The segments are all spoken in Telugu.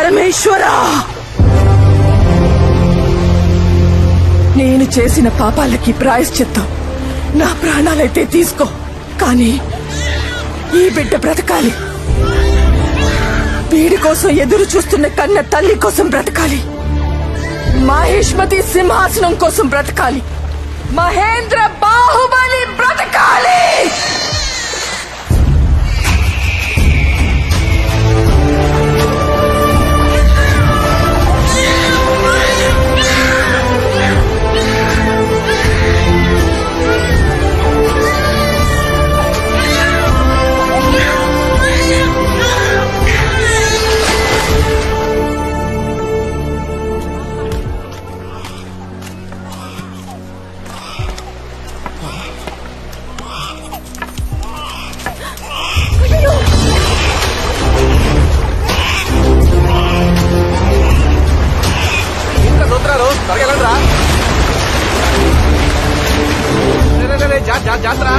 పరమేశ్వరా, నేను చేసిన పాపాలకి ప్రాయశ్చిత్తం నా ప్రాణాలైతే తీసుకో, కానీ ఈ బిడ్డ బ్రతకాలి. వీడి కోసం ఎదురు చూస్తున్న కన్న తల్లి కోసం బ్రతకాలి. మహేష్మతి సింహాసనం కోసం బ్రతకాలి. మహేంద్ర బాహుబలి బ్రతకాలి. జాతర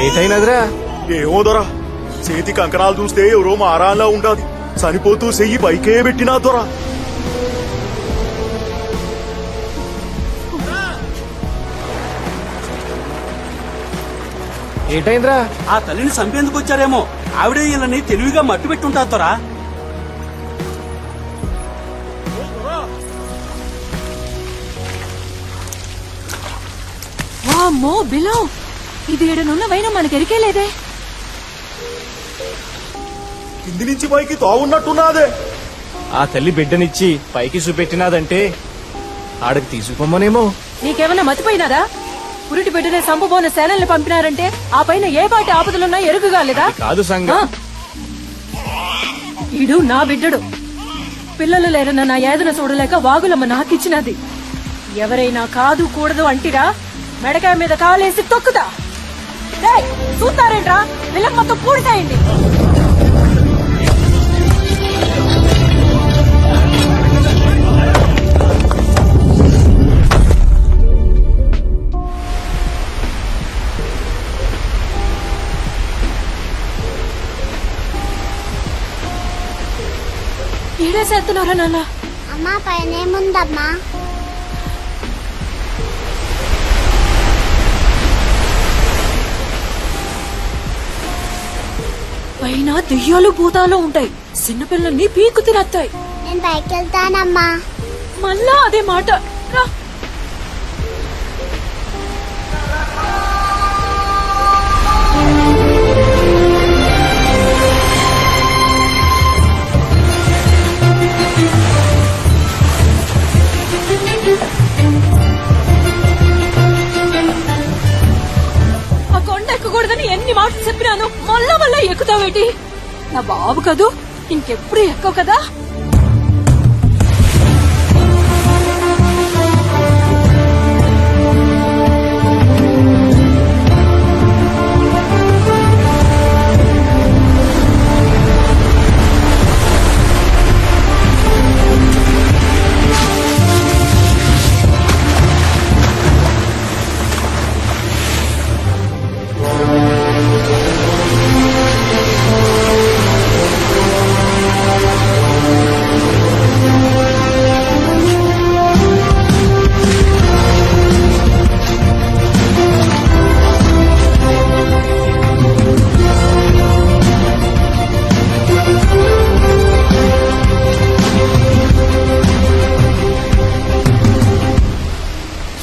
ఏటైనదిరా? ఏమో దొరా, చేతి కంకణాలు చూస్తే ఎవరో మారాన్లా ఉండాది. చనిపోతూ చెయ్యి పైకే పెట్టినా దొరా. ఏటైందిరా? ఆ తల్లిని చంపేందుకు వచ్చారేమో. ఆవిడే వీళ్ళని తెలివిగా మట్టు పెట్టుంటారు తోరా. వామ్మో బిలో, ఇది ఏడనున్న వైనం మనకెరికేలేదే. కింది నుంచి పైకి తావున్నట్టున్నాదే. ఆ తల్లి బిడ్డనిచ్చి పైకి చూపెట్టినాదంటే ఆడకి తీసుకుపోమనేమో. నీకేమన్నా మతిపోయినారా? పురిటి బిడ్డనే సంపబోన సేనల్ని పంపినారంటే ఆ పైన ఏ పాటి ఆపదలున్నా ఎరుగుగా లేదా? కాదు సంగ, ఈడు నా బిడ్డడు. పిల్లలు లేరన్న నా ఏదన చూడలేక వాగులమ్మ నాకిచ్చినది. ఎవరైనా కాదు కూడదు అంటిరా మెడకాయ మీద కాలేసి తొక్కుతా. చూస్తారేంట్రా, పిల్లలు మొత్తం పూడితాయండి. ఏడేసేస్తున్నారా నాన్న? అమ్మా పైన ఏముందమ్మా? పైన దెయ్యాలు భూతాలు ఉంటాయి. చిన్నపిల్లల్ని పీకు తినత్తాయి. నేను పైకి వెళ్తానమ్మా. మళ్ళా అదే మాట రా. ఆ కొండ ఎక్కకూడదని ఎన్ని మాటలు చెప్పినాను, మళ్ళా మళ్ళా ఎక్కుతావేటి? నా బాబు కదూ, ఇంకెప్పుడు ఎక్కవు కదా.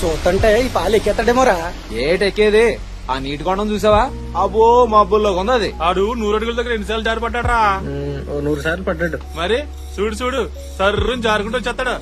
చూస్తుంటే ఈ పాలు ఎక్కేస్తాడేమోరా. ఏటెక్కేది? ఆ నీటి కొండం చూసావా? అబ్బో మబ్బుల్లో కొందది. ఆడు 100 అడుగుల దగ్గర ఎన్నిసార్లు జారిపడ్డాడ్రా? 100 సార్లు పడ్డాడు. మరి చూడు చూడు, సర్రుని జారుకుంటూ వచ్చేస్తాడు.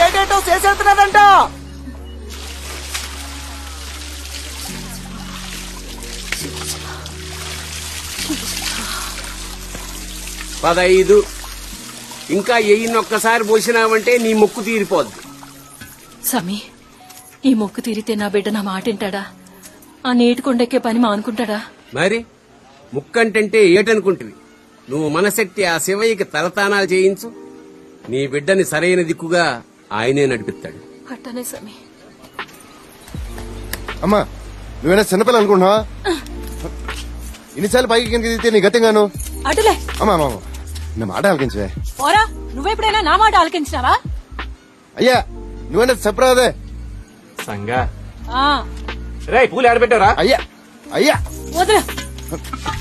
ఏటేటో చేసేస్తున్నాడంట. పదైదు ఇంకా ఒక్కసారి పోసినావంటే నీ ముక్కు తీరిపోద్ది. స్వామి ఈ మొక్కు తీరితే నా బిడ్డ నా మాట వింటాడా? ఆ నీటి కొండెక్కే పని మానుకుంటాడా? మరి ముక్కంటే ఏటనుకుంటువి? నువ్వు మనసెట్టి ఆ శివయ్యకి తలతానాలు చేయించు. నీ బిడ్డని సరైన దిక్కుగా ఆయనే నడిపిస్తాడు. అట్టనే స్వామి. అమ్మా నువ్వేనా చిన్నపిల్ల అనుకుంటున్నావా? ఇన్నిసార్లు పైకి కిందకి దిగితే నీ గతంగాను. అటులే అమ్మా అమ్మా నా మాట ఆలకించవే. పోరా, నువ్వెప్పుడైనా నా మాట ఆలకించినావా? అయ్యా నువ్వేనా చెప్పరాదే. సంగా ఆ, రే పూలు ఆడబెట్టారా? అయ్యా అయ్యా వదిలే.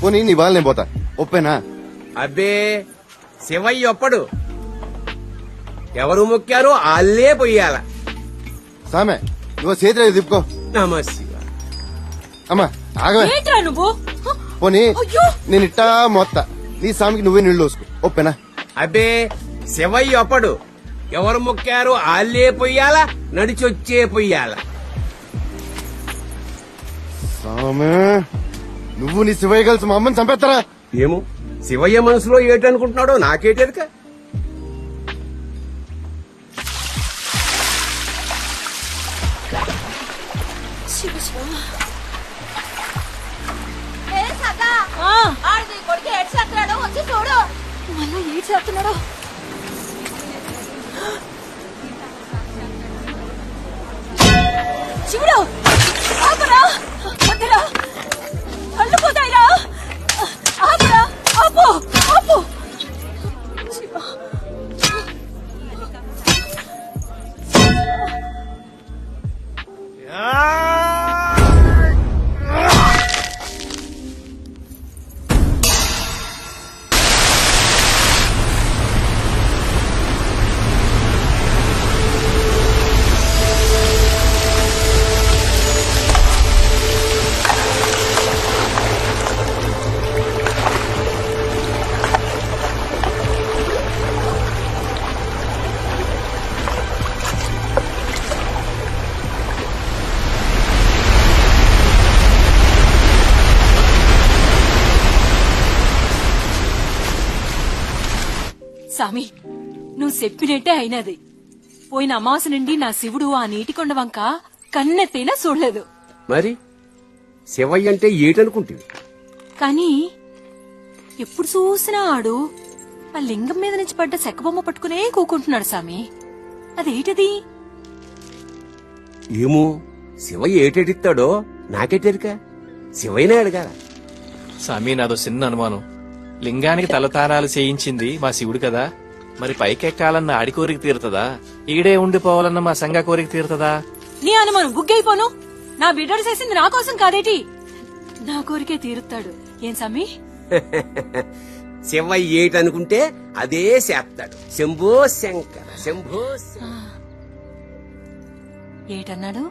పోనీ నీ బాధ నేను పోతా. ఒప్పేనా? అబ్బే శివయ్య ఒప్పడు. ఎవరు మొక్కారో అల్లే పొయ్యాల. సామె నువ్వు చేతి తిప్పుకో. నమస్శివ. అమ్మా ఆగవే. ఏంట్రా నువ్వు? పోనీ అయ్యో. నేను ఇట్టా మొత్త నీ సామికి నువ్వే నీళ్ళు పోసుకో. ఒప్పేనా? అబ్బే శివయ్య ఒప్పడు. ఎవరు మొక్కారో అల్లే పొయ్యాల, నడిచొచ్చే పొయ్యాల. సామె నువ్వు నీ శివయ్య కలిసి మా అమ్మని చంపేస్తారా? ఏమో శివయ్య మనసులో ఏటనుకుంటున్నాడో నాకేటెరక. మళ్ళా ఏం చేస్తున్నాడో? శివుడు ఆపురా, వద్దురా, కళ్ళు పోతాయిరా. ఆపురా, ఆపు, ఆపు. శివ. సామి నువ్వు చెప్పినట్టే అయినది. పోయిన అమావాస నుండి నా శివుడు ఆ నీటి కొండ వంక కన్నెత్తైనా చూడలేదు. మరి శివయ్య అంటే ఏటనుకుంటుంది? కానీ ఎప్పుడు చూసినా ఆడు ఆ లింగం మీద నుంచి పడ్డ చెక్కబొమ్మ పట్టుకునే కూకుంటున్నాడు సామి. అదేటది? ఏమో శివయ్య ఏటెడిస్తాడో నాకేటెరిక. శివయ్యనే అడగాల. స్వామి నాదో చిన్న అనుమానం. లింగానికి తలతానాలు చేయించింది మా శివుడు కదా, మరి పైకెక్కాలన్న ఆడి కోరిక తీరుతుందా? ఈడే ఉండిపోవాలన్న మా సంగ కోరిక తీరుతుందా? నీ అనుమానం గుగ్గైపోను. నా బిడ్డడు చేసింది నా కోసం కాదేటి, నా కోరికే తీరుతాడు. ఏం సామి? శివయ్య ఏటనుకుంటే అదే చేస్తాడు. శంభో శంకర శంభో శంకర. ఏటన్నాడు?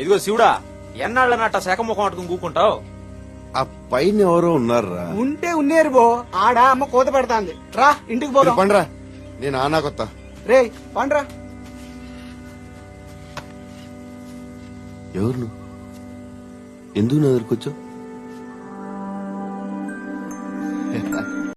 ఇదిగో శివుడా, ఎన్నాళ్ళ నాట శాఖ ముఖం అట్టుకుని కూకుంటావు? ఆ పైన ఎవరో ఉన్నారా? ఉంటే ఉన్నారు బో. ఆడ అమ్మ కోత పెడతాంది. రా ఇంటికి పోదాం. పండ్రా, నేను ఆనా కొత్త. రే పండ్రా. ఎవరు నువ్వు? ఎందుకు నా దగ్గరకు వచ్చావు?